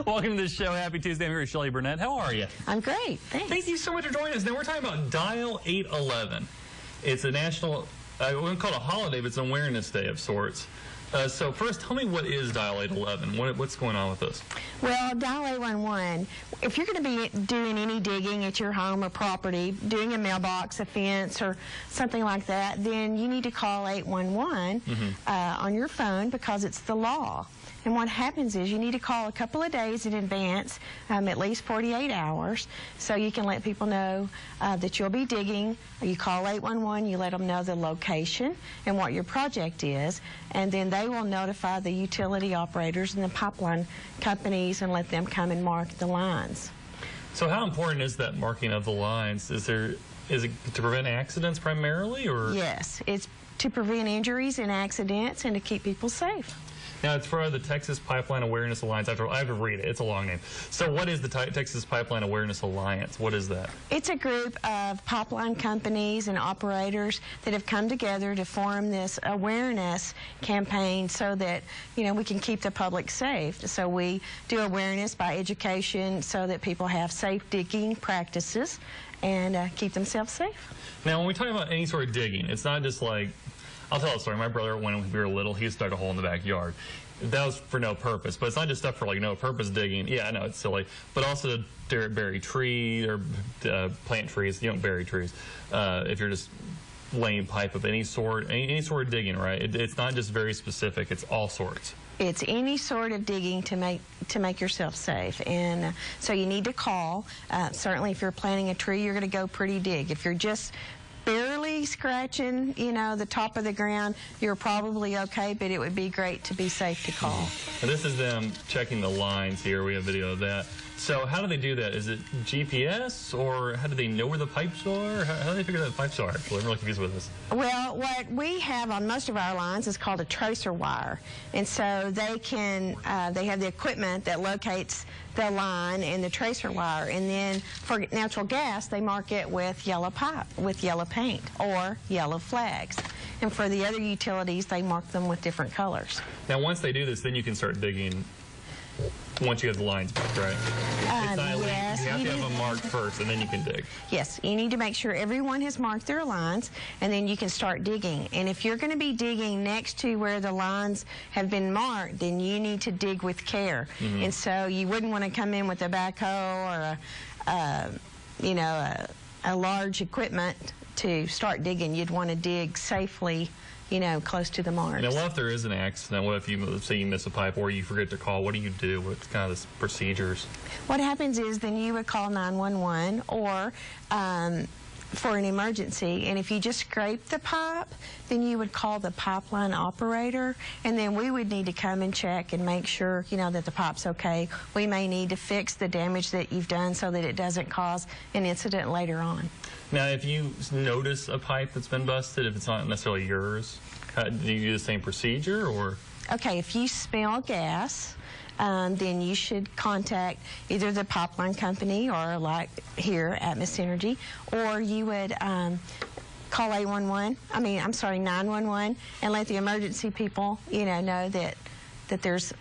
Welcome to the show. Happy Tuesday. I'm here with Shelley Burnett. How are you? I'm great. Thanks. Thank you so much for joining us. Now we're talking about Dial 811. It's a national, we wouldn't call it a holiday, but it's an awareness day of sorts. So first, tell me, what is Dial 811? What's going on with this? Well, Dial 811, if you're going to be doing any digging at your home or property, doing a mailbox, a fence, or something like that, then you need to call 811 on your phone because it's the law. And what happens is you need to call a couple of days in advance, at least 48 hours, so you can let people know that you'll be digging. You call 811, you let them know the location and what your project is, and then they will notify the utility operators and the pipeline companies and let them come and mark the lines. So how important is that marking of the lines? Is it to prevent accidents primarily, or? Yes, it's to prevent injuries and accidents and to keep people safe. Now, it's for the Texas Pipeline Awareness Alliance. I have to read it. It's a long name. So what is the Texas Pipeline Awareness Alliance? What is that? It's a group of pipeline companies and operators that have come together to form this awareness campaign so that, you know, we can keep the public safe. So we do awareness by education so that people have safe digging practices and keep themselves safe. Now, when we talk about any sort of digging, it's not just like, I'll tell a story. My brother, when we were little, he just dug a hole in the backyard. That was for no purpose, but it's not just stuff for like no purpose digging. Yeah, I know it's silly, but also to bury trees or plant trees. You don't bury trees if you're just laying pipe of any sort, any sort of digging, right? It's not just very specific. It's all sorts. It's any sort of digging to make yourself safe, and so you need to call. Certainly, if you're planting a tree, you're going to go pretty dig. If you're just barely scratching, you know, the top of the ground, you're probably okay, but it would be great to be safe to call. And this is them checking the lines here. We have video of that. So how do they do that? Is it GPS, or how do they know where the pipes are? How do they figure out the pipes are? Actually, I'm really confused with this. Well, what we have on most of our lines is called a tracer wire. And so they can, they have the equipment that locates the line and the tracer wire. And then for natural gas, they mark it with yellow pipe, with yellow paint, or yellow flags. And for the other utilities, they mark them with different colors. Now, once they do this, then you can start digging. Once you have the lines marked, right? It's not yes, you have to have them marked first, and then you can dig. Yes, you need to make sure everyone has marked their lines, and then you can start digging. And if you're going to be digging next to where the lines have been marked, then you need to dig with care. And so you wouldn't want to come in with a backhoe or you know, a large equipment to start digging. You'd want to dig safely, you know, close to the marks. Now, what if there is an accident? What if you say you miss a pipe or you forget to call? What do you do? What's kind of the procedures? What happens is then you would call 911 or for an emergency, and if you just scrape the pipe, then you would call the pipeline operator, and then we would need to come and check and make sure, you know, that the pipe's okay. We may need to fix the damage that you've done so that it doesn't cause an incident later on. Now, if you notice a pipe that's been busted, if it's not necessarily yours, do you do the same procedure, or? Okay, if you smell gas, then you should contact either the pipeline company or like here at Miss Energy, or you would call 911 and let the emergency people, you know that there's,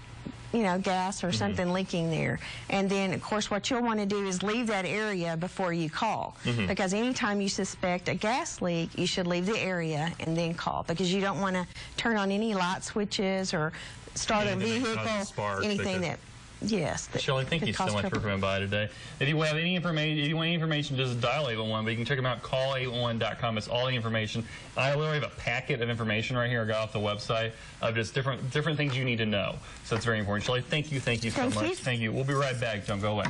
you know, gas or something leaking there. And then, of course, what you'll want to do is leave that area before you call. Because anytime you suspect a gas leak, you should leave the area and then call, because you don't want to turn on any light switches or start a vehicle, anything that, yes. Shelley, thank you so much for coming by today. If you have any information, just dial 811, but you can check them out, call811.com. It's all the information. I literally have a packet of information right here I got off the website of just different things you need to know. So it's very important. Shelley, thank you so much. Thank you. We'll be right back. Don't go away.